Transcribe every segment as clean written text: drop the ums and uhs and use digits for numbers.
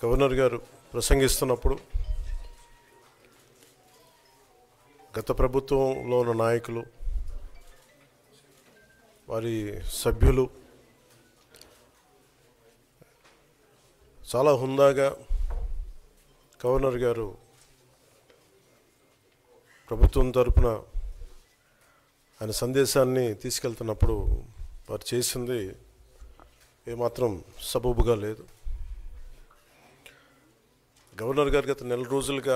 Governor గారు ప్రసంగిస్తున్నప్పుడు గత ప్రభుత్వంలో ఉన్న నాయకులు, వారి సభ్యులు చాలా హుందాగా గవర్నర్ గారు ప్రభుత్వం తరపున ఆయన సందేశాన్ని తీసుకెళ్తున్నప్పుడు వారు చేసింది ఏమాత్రం సబబుగా లేదు. గవర్నర్ గారు గత నెల రోజులుగా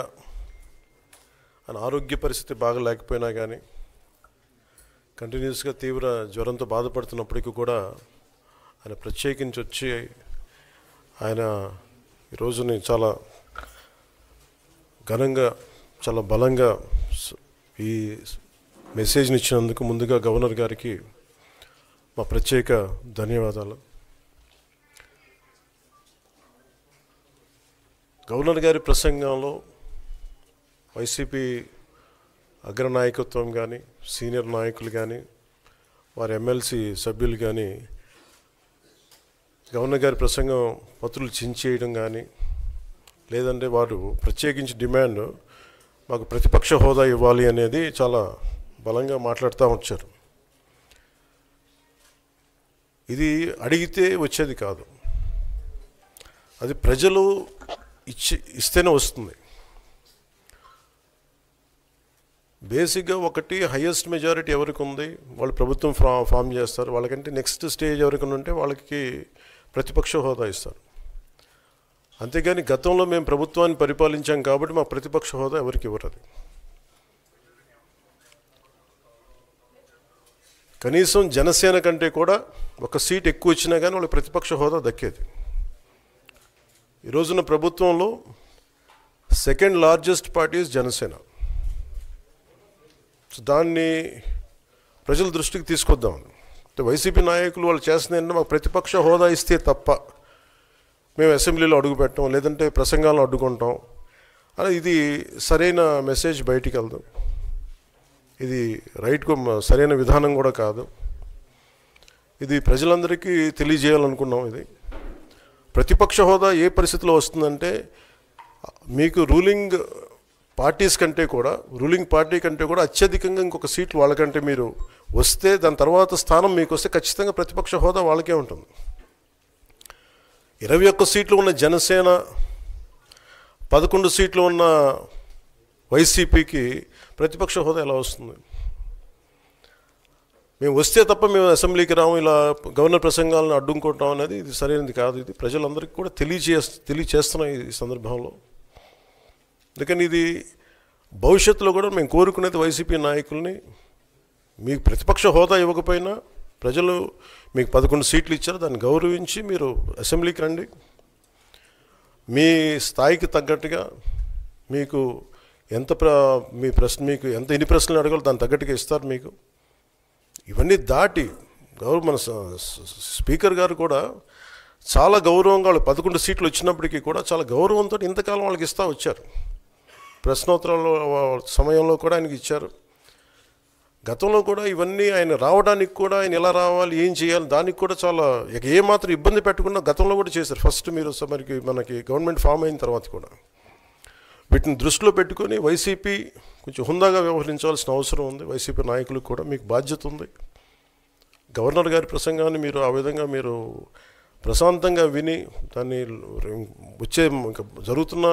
ఆయన ఆరోగ్య పరిస్థితి బాగా లేకపోయినా కానీ కంటిన్యూస్గా తీవ్ర జ్వరంతో బాధపడుతున్నప్పటికీ కూడా ఆయన ప్రత్యేకించి వచ్చి ఆయన ఈ రోజుని చాలా ఘనంగా, చాలా బలంగా ఈ మెసేజ్ని ఇచ్చినందుకు ముందుగా గవర్నర్ గారికి మా ప్రత్యేక ధన్యవాదాలు. గవర్నర్ గారి ప్రసంగంలో వైసీపీ అగ్రనాయకత్వం కానీ, సీనియర్ నాయకులు కానీ, వారి ఎమ్మెల్సీ సభ్యులు కానీ గవర్నర్ గారి ప్రసంగం పత్రులు చించేయడం కానీ, లేదంటే వారు ప్రత్యేకించి డిమాండ్ మాకు ప్రతిపక్ష హోదా ఇవ్వాలి అనేది చాలా బలంగా మాట్లాడుతూ వచ్చారు. ఇది అడిగితే వచ్చేది కాదు, అది ప్రజలు ఇస్తేనే వస్తుంది. బేసిక్గా ఒకటి హయ్యెస్ట్ మెజారిటీ ఎవరికి ఉంది వాళ్ళు ప్రభుత్వం ఫామ్ చేస్తారు. వాళ్ళకంటే నెక్స్ట్ స్టేజ్ ఎవరికి ఉంటే వాళ్ళకి ప్రతిపక్ష హోదా ఇస్తారు. అంతేగాని గతంలో మేము ప్రభుత్వాన్ని పరిపాలించాం కాబట్టి మా ప్రతిపక్ష హోదా ఎవరికి ఇవ్వరు. కనీసం జనసేన కంటే కూడా ఒక సీట్ ఎక్కువ వచ్చినా కానీ వాళ్ళకి ప్రతిపక్ష హోదా దక్కేది. ఈ రోజున ప్రభుత్వంలో సెకండ్ లార్జెస్ట్ పార్టీ జనసేన. దాన్ని ప్రజల దృష్టికి తీసుకొద్దాం. వైసీపీ నాయకులు వాళ్ళు చేస్తుంది ఏంటంటే మాకు ప్రతిపక్ష హోదా ఇస్తే తప్ప మేము అసెంబ్లీలో అడుగు పెట్టాం, లేదంటే ప్రసంగాలను అడ్డుకుంటాం అని. ఇది సరైన మెసేజ్ బయటికి వెళ్దాం. ఇది సరైన విధానం కూడా కాదు. ఇది ప్రజలందరికీ తెలియజేయాలనుకున్నాం. ఇది ప్రతిపక్ష హోదా ఏ పరిస్థితిలో వస్తుందంటే మీకు రూలింగ్ పార్టీ కంటే కూడా అత్యధికంగా ఇంకొక సీట్లు వాళ్ళకంటే మీరు వస్తే దాని తర్వాత స్థానం మీకు వస్తే ఖచ్చితంగా ప్రతిపక్ష హోదా వాళ్ళకే ఉంటుంది. 21 సీట్లు ఉన్న జనసేన, 11 సీట్లు ఉన్న వైసీపీకి ప్రతిపక్ష హోదా ఎలా వస్తుంది? మేము వస్తే తప్ప మేము అసెంబ్లీకి రాము, ఇలా గవర్నర్ ప్రసంగాలను అడ్డుకుంటాం అనేది ఇది సరైనది కాదు. ఇది ప్రజలందరికీ కూడా తెలియచేస్తున్నాం ఈ సందర్భంలో. అందుకని ఇది భవిష్యత్తులో కూడా మేము కోరుకునేది వైసీపీ నాయకుల్ని, మీకు ప్రతిపక్ష హోదా ఇవ్వకపోయినా ప్రజలు మీకు 11 సీట్లు ఇచ్చారు, దాన్ని గౌరవించి మీరు అసెంబ్లీకి రండి. మీ స్థాయికి తగ్గట్టుగా మీకు ఎన్ని ప్రశ్నలు అడగాలో దాని తగ్గట్టుగా ఇస్తారు మీకు. ఇవన్నీ దాటి మన స్పీకర్ గారు కూడా చాలా గౌరవంగా వాళ్ళు 11 సీట్లు వచ్చినప్పటికీ కూడా చాలా గౌరవంతో ఇంతకాలం వాళ్ళకి ఇస్తూ వచ్చారు. ప్రశ్నోత్తరాల సమయంలో కూడా ఆయనకి ఇచ్చారు. గతంలో కూడా ఇవన్నీ ఆయన రావడానికి కూడా ఆయన ఎలా రావాలి, ఏం చేయాలి, దానికి కూడా చాలా ఏమాత్రం ఇబ్బంది పెట్టకుండా గతంలో కూడా చేశారు. ఫస్ట్ మీరు మనకి గవర్నమెంట్ ఫామ్ అయిన తర్వాత కూడా వీటిని దృష్టిలో పెట్టుకొని వైసీపీ కొంచెం హుందాగా వ్యవహరించాల్సిన అవసరం ఉంది. వైసీపీ నాయకులకు కూడా మీకు బాధ్యత ఉంది. గవర్నర్ గారి ప్రసంగాన్ని మీరు ఆ విధంగా మీరు ప్రశాంతంగా విని దాన్ని వచ్చే జరుగుతున్న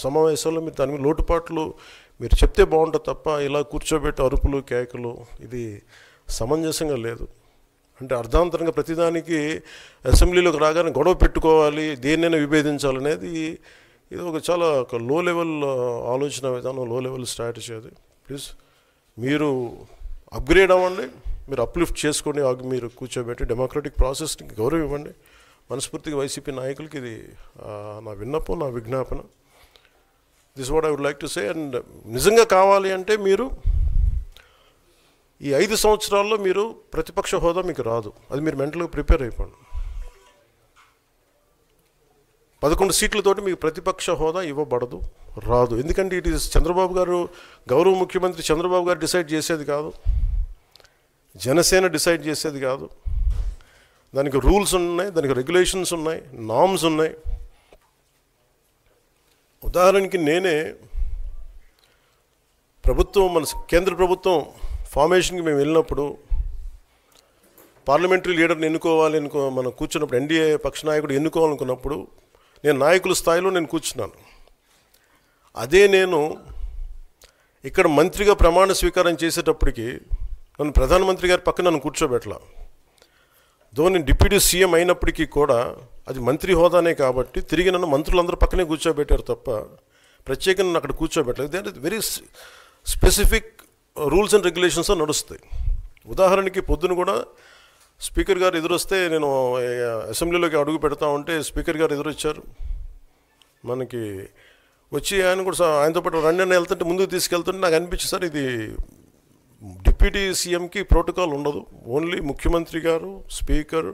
సమావేశాల్లో మీరు దాని లోటుపాట్లు మీరు చెప్తే బాగుంటుంది తప్ప ఇలా కూర్చోబెట్టి అరుపులు కేకలు ఇది సమంజసంగా లేదు. అంటే అర్ధాంతరంగా ప్రతిదానికి అసెంబ్లీలోకి రాగానే గొడవ పెట్టుకోవాలి, దేన్నైనా విభేదించాలనేది ఇది చాలా లో లెవెల్ ఆలోచన విధానం, లో లెవెల్ స్ట్రాటజీ. అది ప్లీజ్ మీరు అప్గ్రేడ్ అవ్వండి, మీరు అప్లిఫ్ట్ చేసుకోండి, మీరు కూర్చోబెట్టి డెమోక్రటిక్ ప్రాసెస్కి గౌరవం ఇవ్వండి. మనస్ఫూర్తిగా వైసీపీ నాయకులకి ఇది నా విన్నపం, నా విజ్ఞాపన. This what I would like to say. అండ్ నిజంగా కావాలి అంటే మీరు ఈ 5 సంవత్సరాల్లో మీరు ప్రతిపక్ష హోదా మీకు రాదు, అది మీరు మెంటల్గా ప్రిపేర్ అయిపోండి. 11 సీట్లతోటి మీకు ప్రతిపక్ష హోదా ఇవ్వబడదు, రాదు. ఎందుకంటే ఇట్ ఈస్ చంద్రబాబు గారు, గౌరవ ముఖ్యమంత్రి చంద్రబాబు గారు డిసైడ్ చేసేది కాదు, జనసేన డిసైడ్ చేసేది కాదు. దానికి రూల్స్ ఉన్నాయి, దానికి రెగ్యులేషన్స్ ఉన్నాయి, నామ్స్ ఉన్నాయి. ఉదాహరణకి నేనే ప్రభుత్వం మన కేంద్ర ప్రభుత్వం ఫార్మేషన్కి మేము వెళ్ళినప్పుడు పార్లమెంటరీ లీడర్ని మనం కూర్చున్నప్పుడు ఎన్డీఏ పక్ష నాయకుడు ఎన్నుకోవాలనుకున్నప్పుడు నేను నాయకుల స్థాయిలో నేను కూర్చున్నాను. అదే నేను ఇక్కడ మంత్రిగా ప్రమాణ స్వీకారం చేసేటప్పటికి నన్ను ప్రధానమంత్రి గారి పక్కన నన్ను కూర్చోబెట్టలా. నేను డిప్యూటీ సీఎం అయినప్పటికీ కూడా అది మంత్రి హోదానే కాబట్టి తిరిగి నన్ను మంత్రులందరూ పక్కనే కూర్చోబెట్టారు తప్ప ప్రత్యేకంగా నన్ను అక్కడ కూర్చోబెట్టలేదు. They very specific rules and regulations నడుస్తాయి. ఉదాహరణకి పొద్దున కూడా స్పీకర్ గారు ఎదురొస్తే నేను అసెంబ్లీలోకి అడుగు పెడతా ఉంటే స్పీకర్ గారు ఎదురొచ్చారు. మనకి వచ్చి ఆయన కూడా ఆయనతో పాటు రండి అని వెళ్తుంటే ముందుకు తీసుకెళ్తుంటే నాకు అనిపించింది, సార్ ఇది డిప్యూటీ సీఎంకి ప్రోటోకాల్ ఉండదు, ఓన్లీ ముఖ్యమంత్రి గారు, స్పీకర్,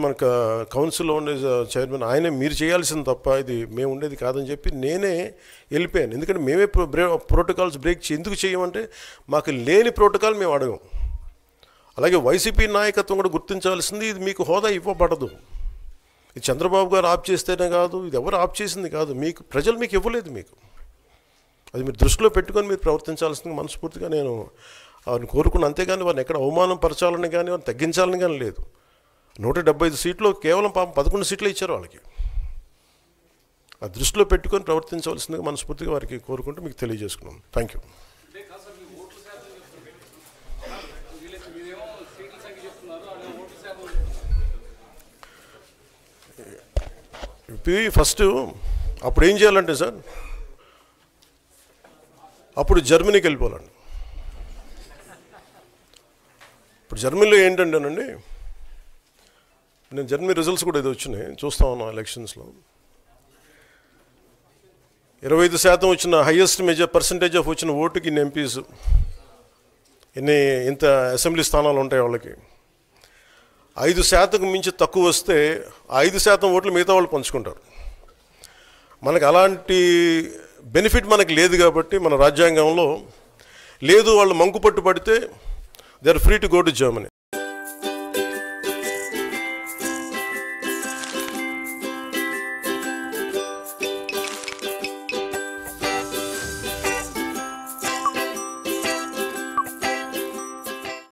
మనకు కౌన్సిల్లో ఉండే చైర్మన్ ఆయనే మీరు చేయాల్సింది తప్ప ఇది మేము ఉండేది కాదని చెప్పి నేనే వెళ్ళిపోయాను. ఎందుకంటే మేమే ప్రోటోకాల్స్ బ్రేక్ ఎందుకు చేయమంటే మాకు లేని ప్రోటోకాల్ మేము అడగం. అలాగే వైసీపీ నాయకత్వం కూడా గుర్తించాల్సింది, ఇది మీకు హోదా ఇవ్వబడదు. ఇది చంద్రబాబు గారు ఆప్ చేస్తేనే కాదు, ఇది ఎవరు ఆప్ చేసింది కాదు, మీకు ప్రజలు మీకు ఇవ్వలేదు. మీకు అది మీరు దృష్టిలో పెట్టుకొని మీరు ప్రవర్తించాల్సింది మనస్ఫూర్తిగా నేను వారిని కోరుకున్నాను. అంతేగాని వారిని ఎక్కడ అవమానం పరచాలని కానీ వారిని తగ్గించాలని కానీ లేదు. 175 సీట్లు కేవలం 11 సీట్లు ఇచ్చారు వాళ్ళకి. ఆ దృష్టిలో పెట్టుకొని ప్రవర్తించవలసిందిగా మనస్ఫూర్తిగా వారికి కోరుకుంటూ మీకు తెలియజేసుకున్నాను. Thank you. ఫస్ట్ అప్పుడు ఏం చేయాలంటే సార్, అప్పుడు జర్మనీకి వెళ్ళిపోవాలండి. ఇప్పుడు జర్మనీలో ఏంటంటేనండి, నేను జర్మనీ రిజల్ట్స్ కూడా ఇది వచ్చినాయి చూస్తా ఉన్నాను. ఎలక్షన్స్లో 25% వచ్చిన హైయెస్ట్ పర్సంటేజ్ ఆఫ్ వచ్చిన ఓటుకి ఇన్ని ఎంపీస్, ఇంత అసెంబ్లీ స్థానాలు ఉంటాయి వాళ్ళకి. 5% మించి తక్కువ వస్తే 5% ఓట్లు మిగతా వాళ్ళు పంచుకుంటారు. మనకు అలాంటి బెనిఫిట్ మనకు లేదు కాబట్టి మన రాజ్యాంగంలో లేదు. వాళ్ళు మంకు పట్టు పడితే they are free to go to Germany.